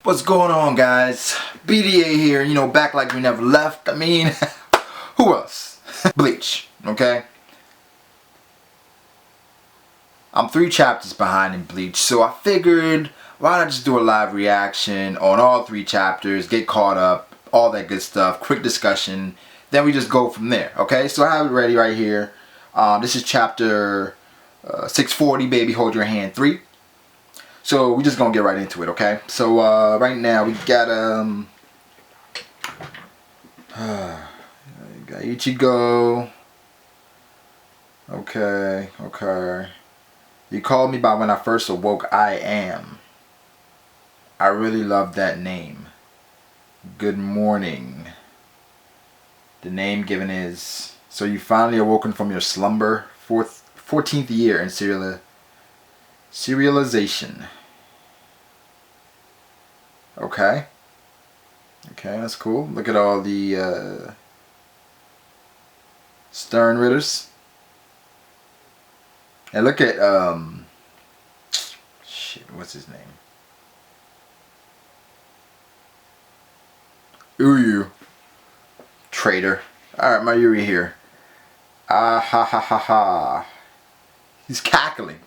What's going on, guys? BDA here, back like we never left. I mean, who else? Bleach, okay? I'm 3 chapters behind in Bleach, so I figured, why not just do a live reaction on all 3 chapters, get caught up, all that good stuff, quick discussion, then we just go from there, okay? So I have it ready right here. This is chapter 640, Baby Hold Your Hand 3. So we're just gonna get right into it, okay? So right now we got Ichigo. Okay. You called me by when I first awoke. I am. I really love that name. Good morning. The name given is, so you finally awoken from your slumber. 14th year in serialization. Okay, that's cool. Look at all the Stern Ritters. And look at shit, what's his name? Uyu. Traitor. Alright, Mayuri here. Ah ha ha ha ha. He's cackling.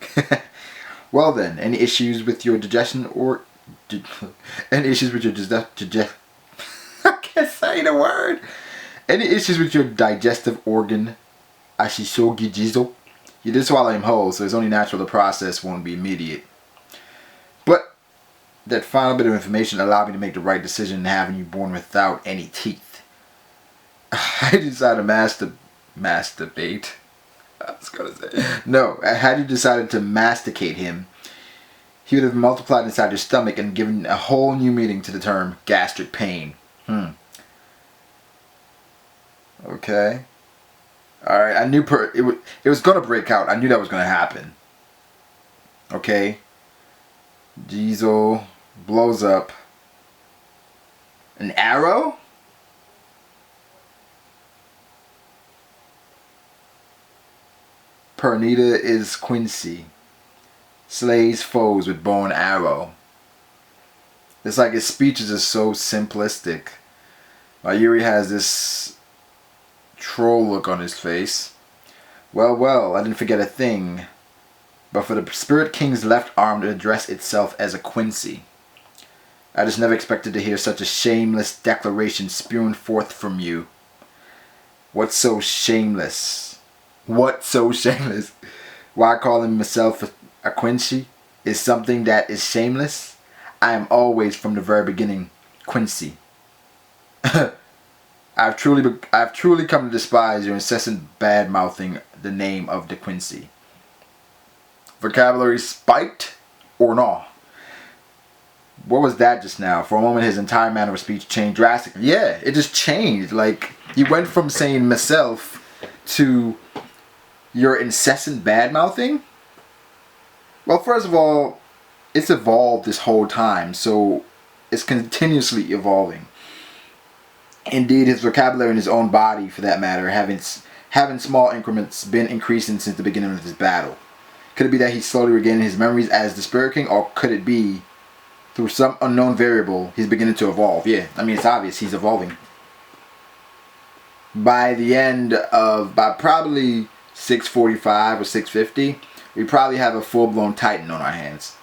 Well then, any issues with your digestion or any issues with your I can't say the word. Any issues with your digestive organ? Ashisogi jizo. You did swallow him whole, so it's only natural the process won't be immediate. But that final bit of information allowed me to make the right decision in having you born without any teeth. I decided to masturbate. I was gonna say. No, had you decided to masticate him, he would have multiplied inside your stomach and given a whole new meaning to the term gastric pain. Okay. Alright, I knew it was gonna break out. I knew that was gonna happen. Okay. Diesel blows up. An arrow? Pernita is Quincy. Slays foes with bow and arrow. It's like his speeches are so simplistic. Mayuri has this troll look on his face. Well, I didn't forget a thing. But for the Spirit King's left arm to address itself as a Quincy. I just never expected to hear such a shameless declaration spewing forth from you. What's so shameless? What's so shameless? Why calling myself a Quincy is something that is shameless? I am always from the very beginning Quincy. I've truly come to despise your incessant bad mouthing the name of De Quincy. Vocabulary spiked or no? What was that just now? For a moment his entire manner of speech changed drastically. Yeah, it just changed. Like he went from saying myself to your incessant bad mouthing? Well, first of all, it's evolved this whole time, so it's continuously evolving. Indeed, his vocabulary in his own body, for that matter, having small increments, been increasing since the beginning of this battle. Could it be that he's slowly regaining his memories as the Spirit King, or could it be through some unknown variable he's beginning to evolve? Yeah, I mean it's obvious he's evolving. By probably 6:45 or 6:50, we probably have a full-blown Titan on our hands.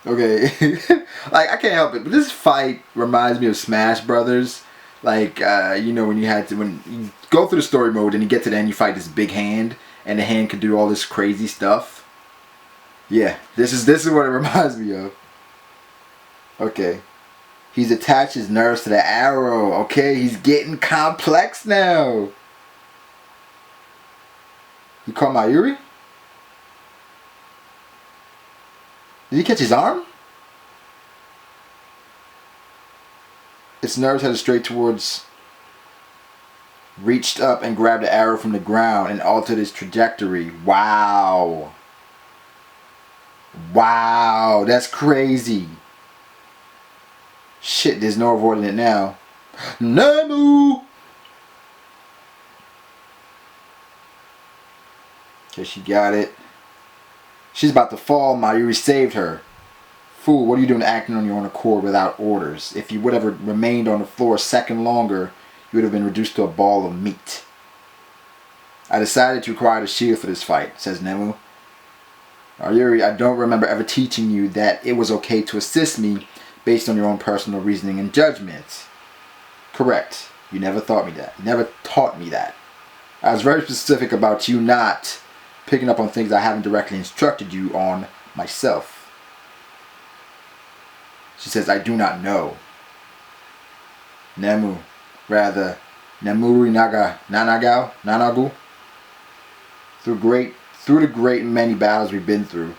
Okay, like I can't help it, but this fight reminds me of Smash Brothers. Like when you go through the story mode and you get to the end, you fight this big hand, and the hand can do all this crazy stuff. Yeah, this is what it reminds me of. Okay. He's attached his nerves to the arrow. Okay, he's getting complex now. You call Mayuri? Did he catch his arm? Its nerves headed straight towards... Reached up and grabbed the arrow from the ground and altered its trajectory. Wow. Wow, that's crazy. Shit, there's no avoiding it now. Nemu! Okay, she got it. She's about to fall. Mayuri saved her. Fool, what are you doing acting on your own accord without orders? If you would have remained on the floor a second longer, you would have been reduced to a ball of meat. I decided to require a shield for this fight, says Nemu. Mayuri, I don't remember ever teaching you that it was okay to assist me based on your own personal reasoning and judgments. Correct. You never taught me that. You never taught me that. I was very specific about you not picking up on things I haven't directly instructed you on myself. She says, I do not know. Nemu, rather, Nemuri Nanagu. Through the great many battles we've been through,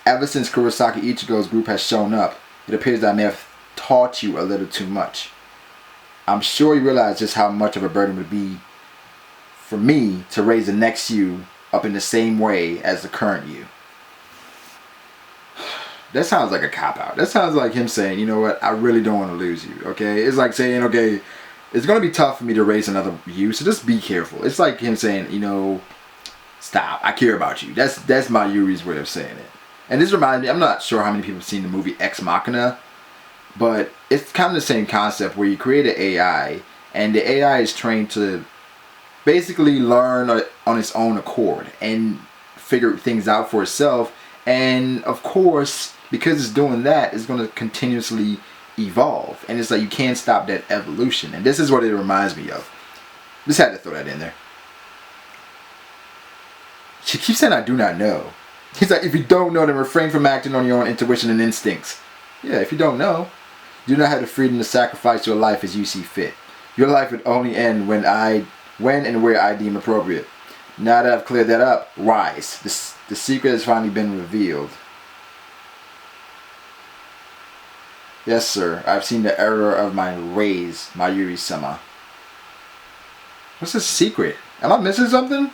ever since Kurosaki Ichigo's group has shown up, it appears that I may have taught you a little too much. I'm sure you realize just how much of a burden it would be for me to raise the next you up in the same way as the current you. That sounds like a cop-out. That sounds like him saying, you know what, I really don't want to lose you, okay? It's like saying, okay, it's going to be tough for me to raise another you, so just be careful. It's like him saying, you know, stop, I care about you. That's Mayuri's way of saying it. And this reminds me, I'm not sure how many people have seen the movie Ex Machina, but it's kind of the same concept where you create an AI, and the AI is trained to basically learn on its own accord and figure things out for itself. And of course, because it's doing that, it's going to continuously evolve. And it's like you can't stop that evolution. And this is what it reminds me of. Just had to throw that in there. She keeps saying, I do not know. He's like, if you don't know, then refrain from acting on your own intuition and instincts. Yeah, if you don't know, you do not have the freedom to sacrifice your life as you see fit. Your life would only end when and where I deem appropriate. Now that I've cleared that up, rise. The secret has finally been revealed. Yes, sir. I've seen the error of my ways, Mayuri-sama. What's the secret? Am I missing something?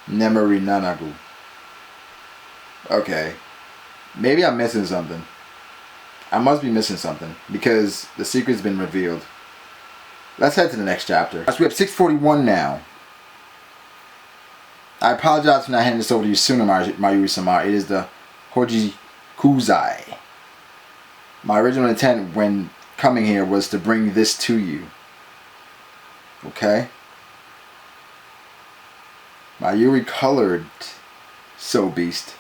Nemuri Nanagu. Okay. Maybe I'm missing something. I must be missing something because the secret's been revealed. Let's head to the next chapter. So we have 641 now. I apologize for not handing this over to you sooner, Mayuri-sama. It is the Hoji Kuzai. My original intent when coming here was to bring this to you. Okay? Mayuri colored So Beast.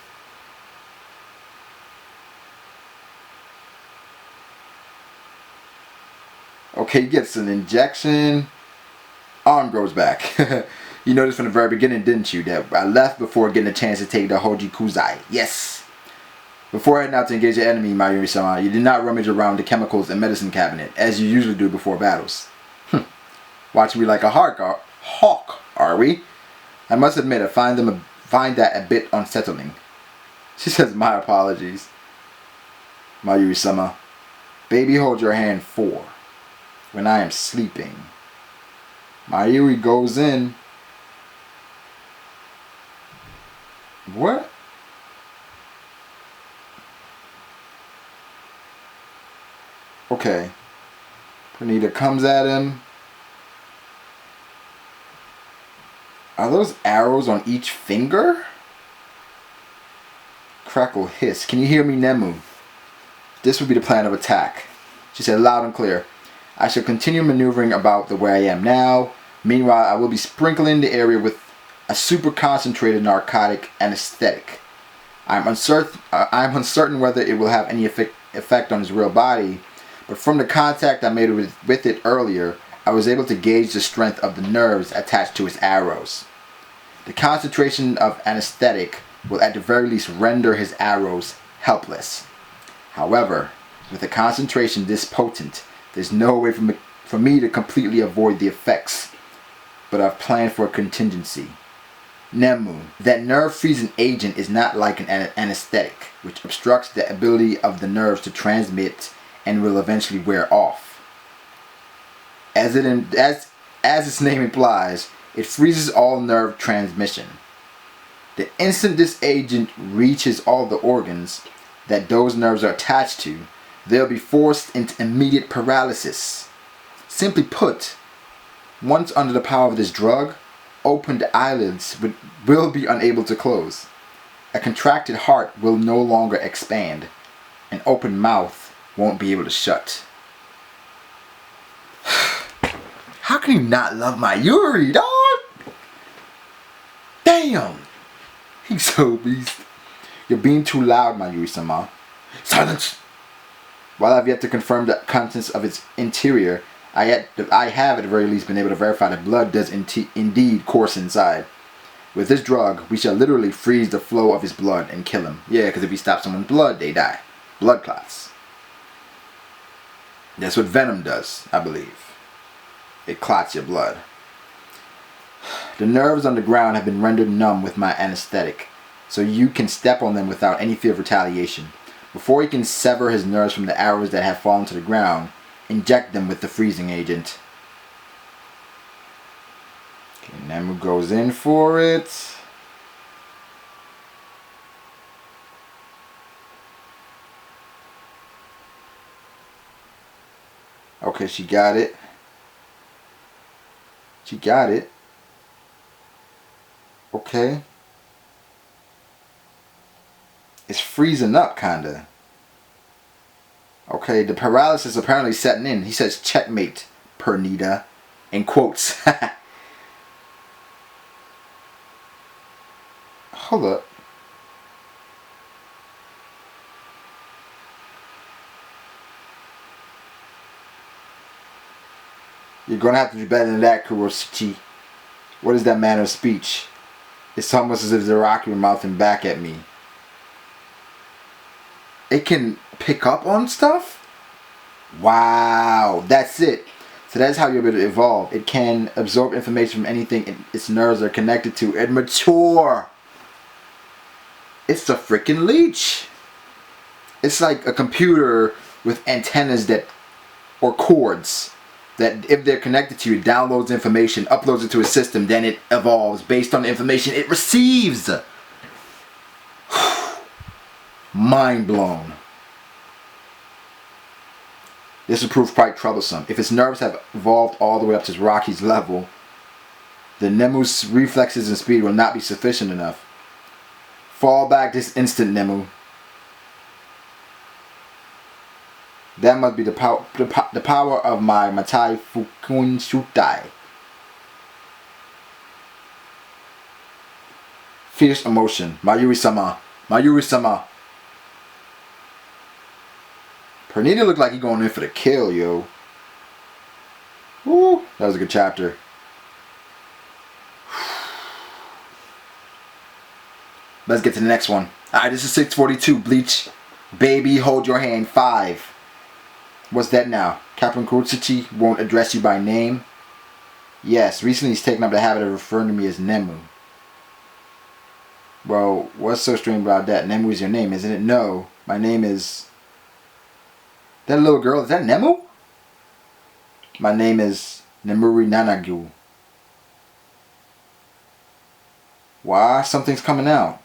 Okay, he gets an injection. Arm grows back. You noticed from the very beginning, didn't you, that I left before getting a chance to take the Hoji Kuzai. Yes. Before heading out to engage the enemy, Mayuri-sama, you did not rummage around the chemicals and medicine cabinet, as you usually do before battles. Watching me like a hawk, are we? I must admit, I find that a bit unsettling. She says, my apologies. Mayuri-sama, baby, hold your hand 4. When I am sleeping. Mayuri goes in. What? Okay. Pranita comes at him. Are those arrows on each finger? Crackle hiss. Can you hear me, Nemu? This would be the plan of attack. She said loud and clear. I shall continue maneuvering about the way I am now. Meanwhile, I will be sprinkling the area with a super concentrated narcotic anesthetic. I'm uncertain whether it will have any effect on his real body, but from the contact I made with it earlier, I was able to gauge the strength of the nerves attached to his arrows. The concentration of anesthetic will at the very least render his arrows helpless. However, with a concentration this potent, there's no way for me to completely avoid the effects, but I've planned for a contingency. Nemu, that nerve-freezing agent is not like an anesthetic, which obstructs the ability of the nerves to transmit and will eventually wear off. As its name implies, it freezes all nerve transmission. The instant this agent reaches all the organs that those nerves are attached to, they'll be forced into immediate paralysis. Simply put, once under the power of this drug, opened eyelids will be unable to close. A contracted heart will no longer expand. An open mouth won't be able to shut. How can you not love my Yuri, dog? Damn! He's so beast. You're being too loud, my Yuri-sama. Silence! While I've yet to confirm the contents of its interior, I have at the very least been able to verify that blood does indeed course inside. With this drug, we shall literally freeze the flow of his blood and kill him. Yeah, because if you stop someone's blood, they die. Blood clots. That's what venom does, I believe. It clots your blood. The nerves on the ground have been rendered numb with my anesthetic, so you can step on them without any fear of retaliation. Before he can sever his nerves from the arrows that have fallen to the ground, inject them with the freezing agent. Okay, Nemu goes in for it. Okay, she got it. She got it. Okay. It's freezing up, kinda. Okay, the paralysis apparently setting in. He says, checkmate, Pernita. In quotes. Hold up. You're gonna have to do better than that, Kuroshichi. What is that manner of speech? It's almost as if Zaraki were mouthing back at me. It can pick up on stuff? Wow, that's it. So that's how you're able to evolve. It can absorb information from anything its nerves are connected to and mature. It's a freaking leech. It's like a computer with antennas that, or cords, that if they're connected to you, it downloads information, uploads it to a system, then it evolves based on the information it receives. Mind blown. This will prove quite troublesome. If its nerves have evolved all the way up to Rocky's level, the Nemu's reflexes and speed will not be sufficient enough. Fall back this instant, Nemu. That must be the power of my Matai Fukun Shutai. Fierce emotion. Mayuri-sama. Mayuri-sama. Pernita looked like he going in for the kill, yo. Woo, that was a good chapter. Let's get to the next one. Alright, this is 642, Bleach. Baby, hold your hand, 5. What's that now? Captain Kurotsuchi won't address you by name? Yes, recently he's taken up the habit of referring to me as Nemu. Well, what's so strange about that? Nemu is your name, isn't it? No, my name is... That little girl, is that Nemu? My name is Nemuri Nanagu. Why? Something's coming out.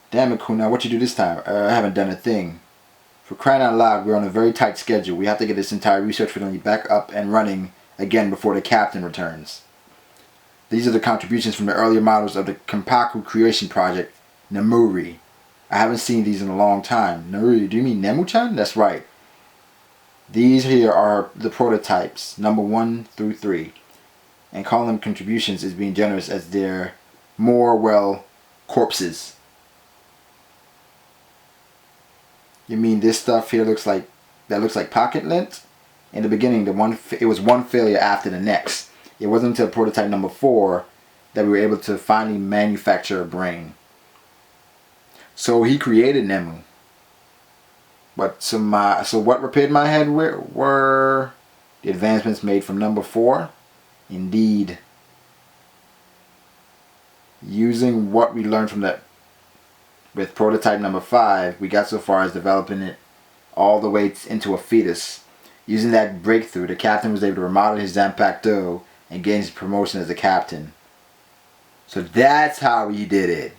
Damn it, Kuna, what you do this time? I haven't done a thing. For crying out loud, we're on a very tight schedule. We have to get this entire research facility back up and running again before the captain returns. These are the contributions from the earlier models of the Kenpaku creation project, Nemuri. I haven't seen these in a long time. Nemuri, do you mean Nemu-chan? That's right. These here are the prototypes, number 1 through 3. And calling them contributions is being generous as they're more, well, corpses. You mean this stuff here looks like pocket lint? In the beginning, it was one failure after the next. It wasn't until prototype number 4 that we were able to finally manufacture a brain. So he created Nemu. But so what repaired my head were the advancements made from number 4. Indeed. Using what we learned from that with prototype number 5, we got so far as developing it all the way into a fetus. Using that breakthrough, the captain was able to remodel his Zanpakuto and gain his promotion as a captain. So that's how he did it.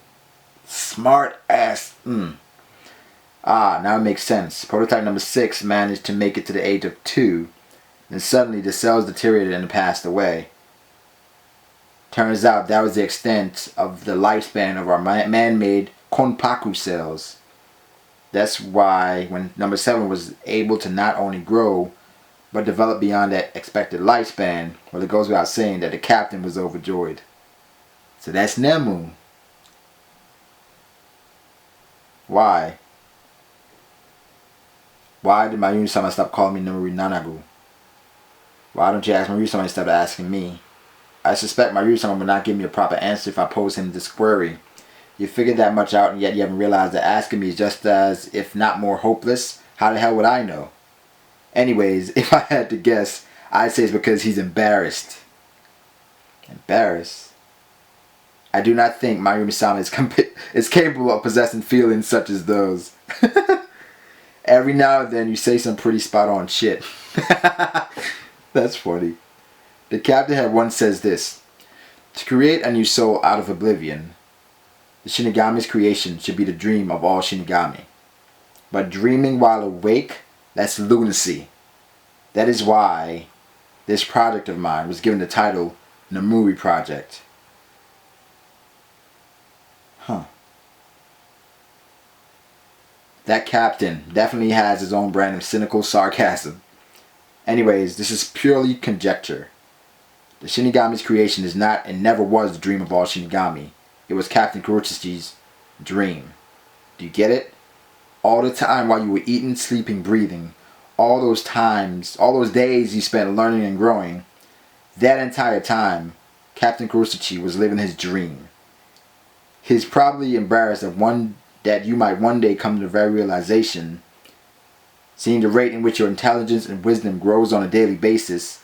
Smart ass. Now it makes sense. Prototype number 6 managed to make it to the age of 2. Then suddenly the cells deteriorated and passed away. Turns out that was the extent of the lifespan of our man-made konpaku cells. That's why when number 7 was able to not only grow, but develop beyond that expected lifespan, well, it goes without saying that the captain was overjoyed. So that's Nemu. Why? Why did Mayuri-sama stop calling me Nemu Nanagu? Why don't you ask Mayuri-sama instead of asking me? I suspect Mayuri-sama will not give me a proper answer if I pose him this query. You figured that much out and yet you haven't realized that asking me is just as, if not more hopeless. How the hell would I know? Anyways, if I had to guess, I'd say it's because he's embarrassed. Embarrassed? I do not think Mayuri-sama is capable of possessing feelings such as those. Every now and then you say some pretty spot on shit. That's funny. The captain had once says this: to create a new soul out of oblivion, the Shinigami's creation should be the dream of all Shinigami. But dreaming while awake, that's lunacy. That is why this project of mine was given the title Nemu Project. Huh. That captain definitely has his own brand of cynical sarcasm. Anyways, this is purely conjecture. The Shinigami's creation is not and never was the dream of all Shinigami. It was Captain Kurochi's dream. Do you get it? All the time while you were eating, sleeping, breathing, all those times, all those days you spent learning and growing, that entire time, Captain Kurochi was living his dream. He's probably embarrassed that you might one day come to the very realization, seeing the rate in which your intelligence and wisdom grows on a daily basis.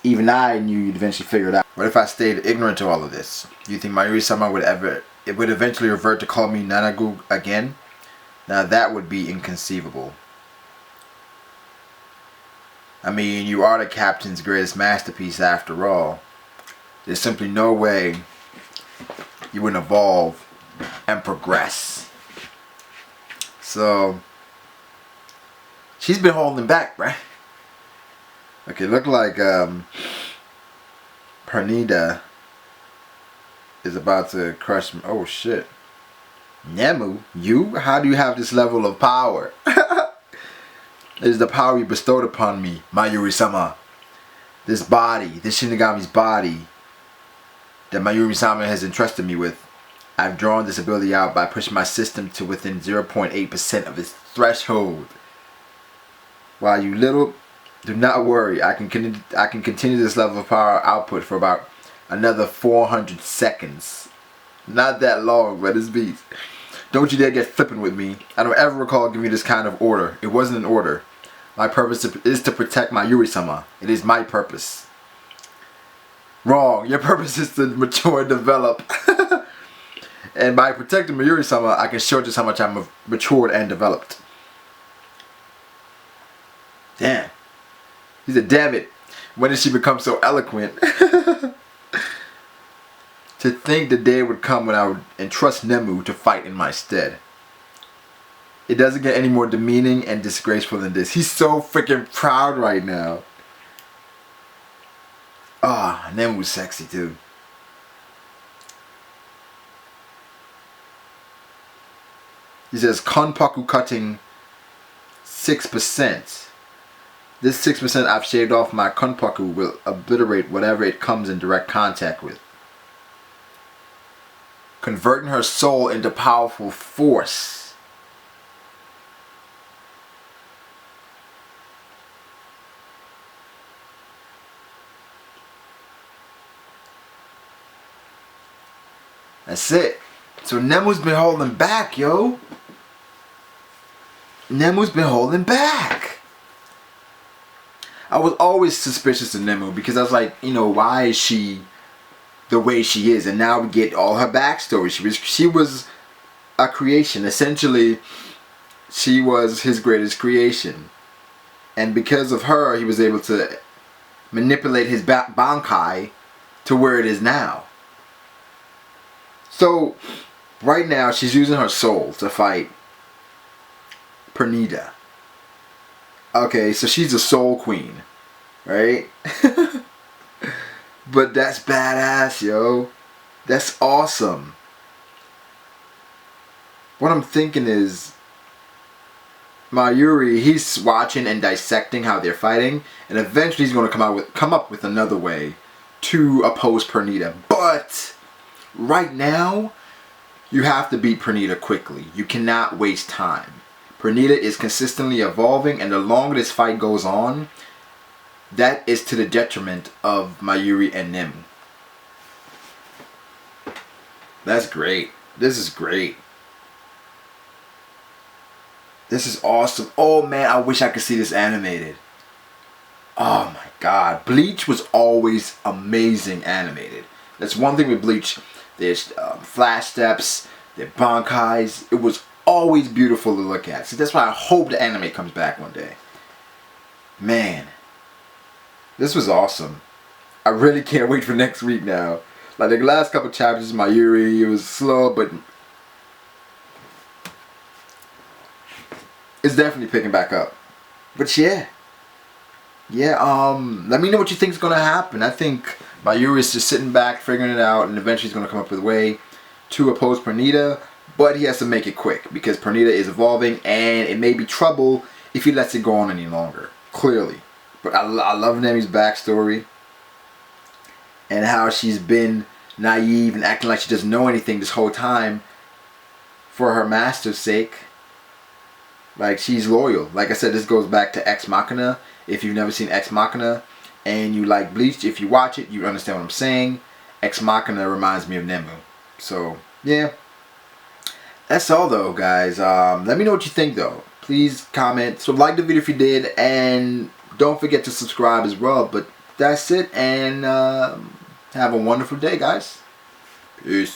Even I knew you'd eventually figure it out. What if I stayed ignorant to all of this? Do you think Mayuri-sama would eventually revert to call me Nanagu again? Now that would be inconceivable. I mean, you are the captain's greatest masterpiece after all. There's simply no way you wouldn't evolve and progress. So she's been holding back, right? Okay, look like Pernida is about to crush me. Oh shit. Nemu, you? How do you have this level of power? It is the power you bestowed upon me, Mayuri-sama. This body, this Shinigami's body that Mayuri-sama has entrusted me with. I've drawn this ability out by pushing my system to within 0.8% of its threshold. While you little, do not worry, I can continue this level of power output for about another 400 seconds. Not that long, but it's beats. Don't you dare get flipping with me. I don't ever recall giving you this kind of order. It wasn't an order. My purpose is to protect Mayuri-sama. It is my purpose. Wrong. Your purpose is to mature and develop. And by protecting Mayuri-sama, I can show just how much I'm matured and developed. Damn. He said, damn it. When did she become so eloquent? To think the day would come when I would entrust Nemu to fight in my stead. It doesn't get any more demeaning and disgraceful than this. He's so freaking proud right now. Ah, Nemu's sexy too. He says, Konpaku cutting 6%. This 6% I've shaved off my Konpaku will obliterate whatever it comes in direct contact with, converting her soul into powerful force. That's it. So Nemu's been holding back, yo. Nemu's been holding back. I was always suspicious of Nemu because I was like, you know, why is she the way she is? And now we get all her backstory. She was a creation. Essentially, she was his greatest creation. And because of her, he was able to manipulate his Bankai to where it is now. So, right now, she's using her soul to fight Pernida. Okay, so she's a soul queen, right? But that's badass, yo. That's awesome. What I'm thinking is, Mayuri, he's watching and dissecting how they're fighting, and eventually he's going to come up with another way to oppose Pernita. But right now, you have to beat Pernita quickly. You cannot waste time. Pernita is consistently evolving, and the longer this fight goes on, that is to the detriment of Mayuri and Nemu. That's great. This is great. This is awesome. Oh man, I wish I could see this animated. Oh my god. Bleach was always amazing animated. That's one thing with Bleach. There's flash steps, there's bankais. It was always beautiful to look at. So that's why I hope the anime comes back one day. Man. This was awesome. I really can't wait for next week now. Like the last couple chapters, Mayuri, it was slow, but it's definitely picking back up. But yeah. Yeah, let me know what you think is going to happen. I think Mayuri is just sitting back, figuring it out, and eventually he's going to come up with a way to oppose Pernita. But he has to make it quick, because Pernita is evolving, and it may be trouble if he lets it go on any longer. Clearly. But I love Nemu's backstory, and how she's been naive and acting like she doesn't know anything this whole time for her master's sake. Like, she's loyal. Like I said, this goes back to Ex Machina. If you've never seen Ex Machina and you like Bleach, if you watch it, you understand what I'm saying. Ex Machina reminds me of Nemu. So, yeah. That's all, though, guys. Let me know what you think, though. Please comment. So, like the video if you did, and don't forget to subscribe as well. But that's it, and have a wonderful day, guys. Peace.